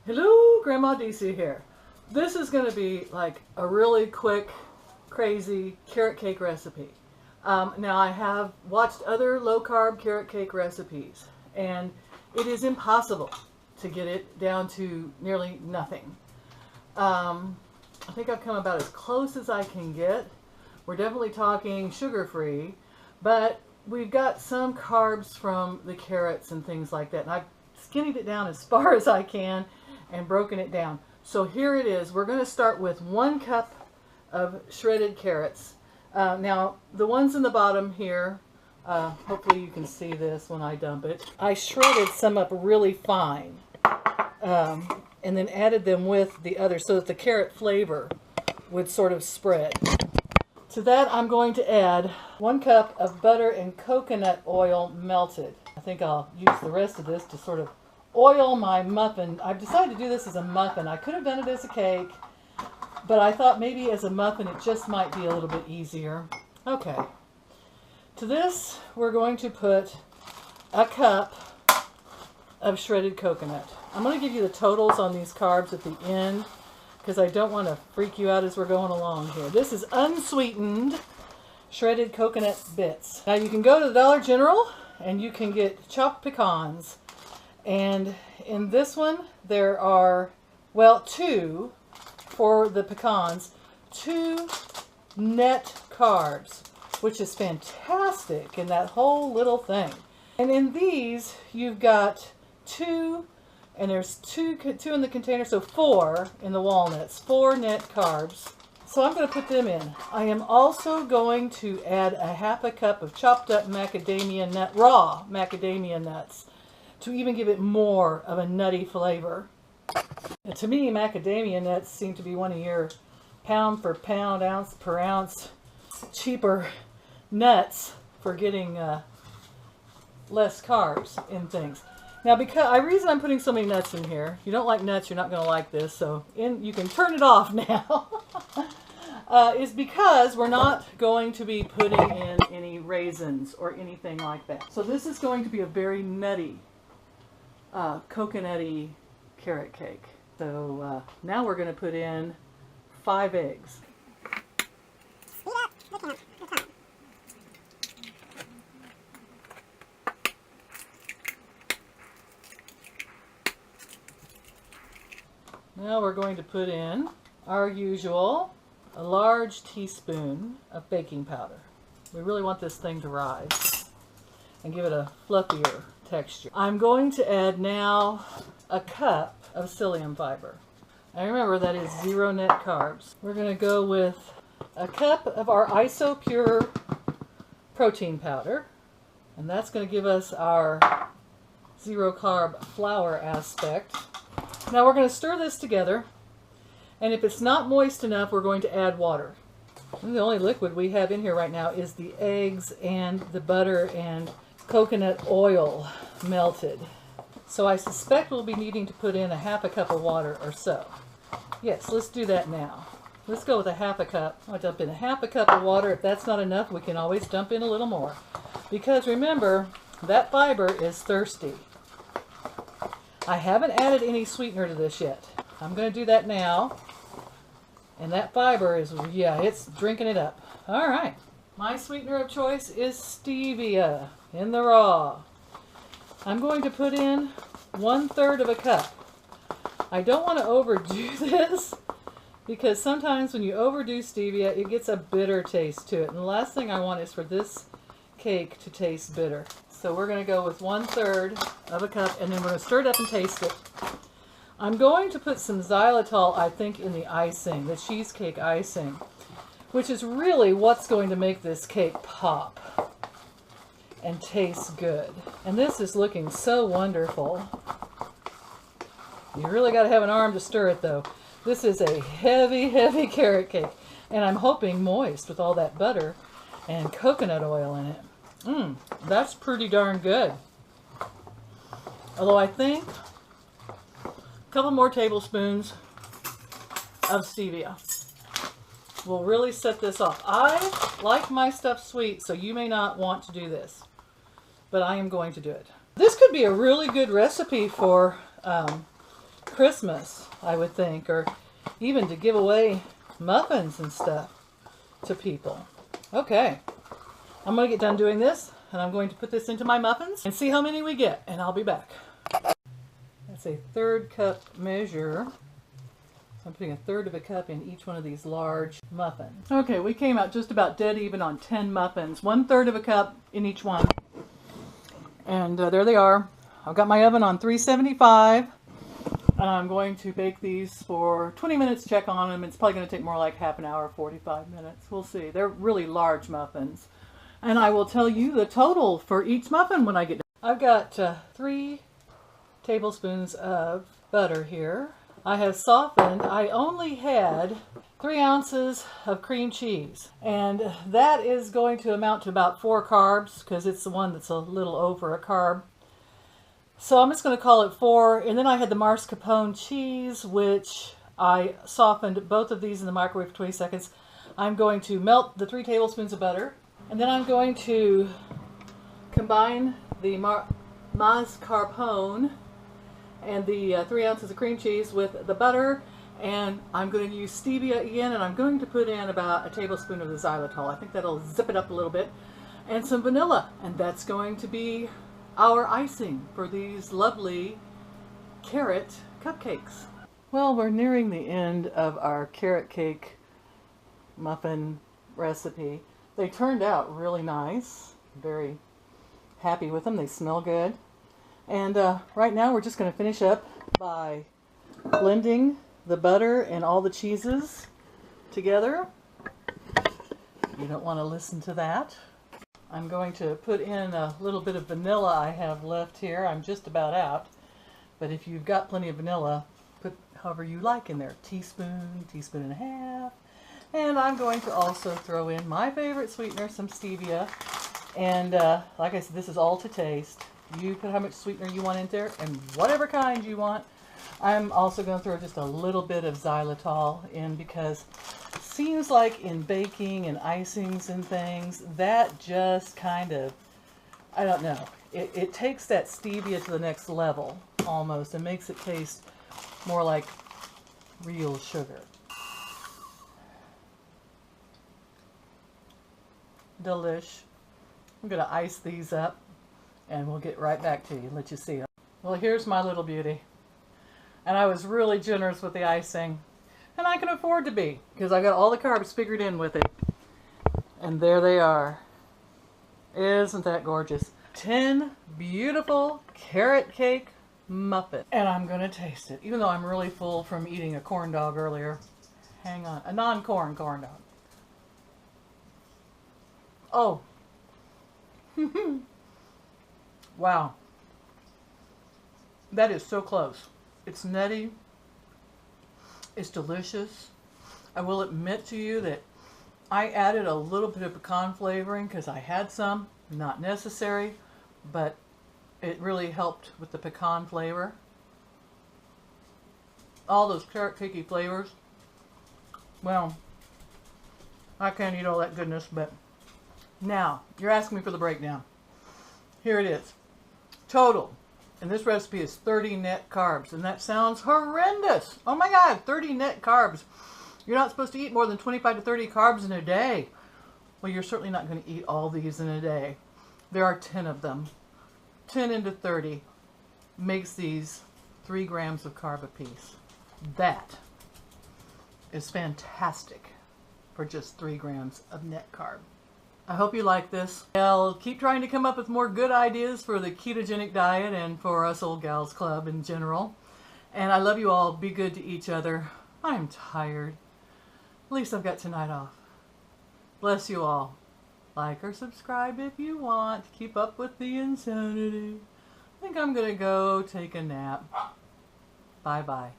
Hello, Grandma DC here. This is going to be like a really quick, crazy carrot cake recipe. Now I have watched other low-carb carrot cake recipes, and it is impossible to get it down to nearly nothing. I think I've come about as close as I can get. We're definitely talking sugar-free, but we've got some carbs from the carrots and things like that, and I've skinnied it down as far as I can and broken it down. So here it is. We're going to start with 1 cup of shredded carrots. Now the ones in the bottom here, hopefully you can see this when I dump it. I shredded some up really fine and then added them with the others so that the carrot flavor would sort of spread. To that I'm going to add 1 cup of butter and coconut oil melted. I think I'll use the rest of this to sort of oil my muffin. I've decided to do this as a muffin. I could have done it as a cake, but I thought maybe as a muffin it just might be a little bit easier. Okay. To this we're going to put 1 cup of shredded coconut. I'm going to give you the totals on these carbs at the end because I don't want to freak you out as we're going along here. This is unsweetened shredded coconut bits. Now you can go to the Dollar General and you can get chopped pecans. And in this one, there are, well, 2 for the pecans, 2 net carbs, which is fantastic in that whole little thing. And in these, you've got 2, and there's 2 in the container, so 4 in the walnuts, 4 net carbs. So I'm going to put them in. I am also going to add 1/2 cup of chopped up macadamia nut, raw macadamia nuts, to even give it more of a nutty flavor. And to me, macadamia nuts seem to be one of your pound for pound, ounce per ounce cheaper nuts for getting less carbs in things. Now, because the reason I'm putting so many nuts in here, you don't like nuts, you're not going to like this, so you can turn it off now, is because we're not going to be putting in any raisins or anything like that. So this is going to be a very nutty, coconutty carrot cake. So now we're going to put in 5 eggs. Now we're going to put in our usual, a large teaspoon of baking powder. We really want this thing to rise and give it a fluffier texture. I'm going to add now 1 cup of psyllium fiber. And remember, that is 0 net carbs. We're going to go with 1 cup of our isopure protein powder, and that's going to give us our 0 carb flour aspect. Now we're going to stir this together, and if it's not moist enough, we're going to add water. And the only liquid we have in here right now is the eggs and the butter and coconut oil melted. So I suspect we'll be needing to put in 1/2 cup of water or so. Yes, let's do that now. Let's go with 1/2 cup. I'll dump in 1/2 cup of water. If that's not enough, we can always dump in a little more. Because remember, that fiber is thirsty. I haven't added any sweetener to this yet. I'm going to do that now. And that fiber is, yeah, it's drinking it up. All right. My sweetener of choice is Stevia in the raw. I'm going to put in 1/3 of a cup. I don't want to overdo this because sometimes when you overdo Stevia, it gets a bitter taste to it. And the last thing I want is for this cake to taste bitter. So we're going to go with 1/3 of a cup, and then we're going to stir it up and taste it. I'm going to put some xylitol, I think, in the icing, the cheesecake icing, which is really what's going to make this cake pop and taste good. And this is looking so wonderful. You really got to have an arm to stir it, though. This is a heavy, heavy carrot cake, and I'm hoping moist with all that butter and coconut oil in it. That's pretty darn good. Although I think a couple more tablespoons of stevia will really set this off. I like my stuff sweet, so you may not want to do this, but I am going to do it. This could be a really good recipe for Christmas, I would think, or even to give away muffins and stuff to people. Okay, I'm going to get done doing this, and I'm going to put this into my muffins and see how many we get, and I'll be back. That's a 1/3 cup measure. So I'm putting a 1/3 of a cup in each one of these large muffins. Okay, we came out just about dead even on 10 muffins. 1/3 of a cup in each one. And there they are. I've got my oven on 375. And I'm going to bake these for 20 minutes, check on them. It's probably going to take more like half an hour, 45 minutes. We'll see. They're really large muffins. And I will tell you the total for each muffin when I get done. I've got 3 tablespoons of butter here. I have softened. I only had 3 ounces of cream cheese. And that is going to amount to about 4 carbs because it's the one that's a little over a carb. So I'm just going to call it 4. And then I had the mascarpone cheese, which I softened both of these in the microwave for 20 seconds. I'm going to melt the 3 tablespoons of butter. And then I'm going to combine the mascarpone and the 3 ounces of cream cheese with the butter. And I'm going to use stevia again. And I'm going to put in about a tablespoon of the xylitol. I think that'll zip it up a little bit. And some vanilla. And that's going to be our icing for these lovely carrot cupcakes. Well, we're nearing the end of our carrot cake muffin recipe. They turned out really nice. Very happy with them. They smell good. And right now we're just going to finish up by blending the butter and all the cheeses together. You don't want to listen to that. I'm going to put in a little bit of vanilla I have left here. I'm just about out. But if you've got plenty of vanilla, put however you like in there. Teaspoon, teaspoon and a half. And I'm going to also throw in my favorite sweetener, some stevia. And like I said, this is all to taste. You put how much sweetener you want in there and whatever kind you want. I'm also going to throw just a little bit of xylitol in because it seems like in baking and icings and things, that just kind of, I don't know, it takes that stevia to the next level almost and makes it taste more like real sugar. Delish. I'm going to ice these up and we'll get right back to you and let you see them. Well, here's my little beauty. And I was really generous with the icing. And I can afford to be because I got all the carbs figured in with it. And there they are. Isn't that gorgeous? 10 beautiful carrot cake muffins. And I'm going to taste it, even though I'm really full from eating a corn dog earlier. Hang on. A non-corn corn dog. Oh. Wow. That is so close. It's nutty. It's delicious. I will admit to you that I added a little bit of pecan flavoring because I had some. Not necessary, but it really helped with the pecan flavor. All those carrot cakey flavors. Well, I can't eat all that goodness, but now, you're asking me for the breakdown. Here it is. Total, and this recipe is 30 net carbs, and that sounds horrendous. Oh my God, 30 net carbs. You're not supposed to eat more than 25 to 30 carbs in a day. Well, you're certainly not going to eat all these in a day. There are 10 of them. 10 into 30 makes these 3 grams of carb apiece. That is fantastic for just 3 grams of net carb. I hope you like this. I'll keep trying to come up with more good ideas for the ketogenic diet and for us old gals club in general. And I love you all. Be good to each other. I'm tired. At least I've got tonight off. Bless you all. Like or subscribe if you want to keep up with the insanity. I think I'm going to go take a nap. Bye-bye.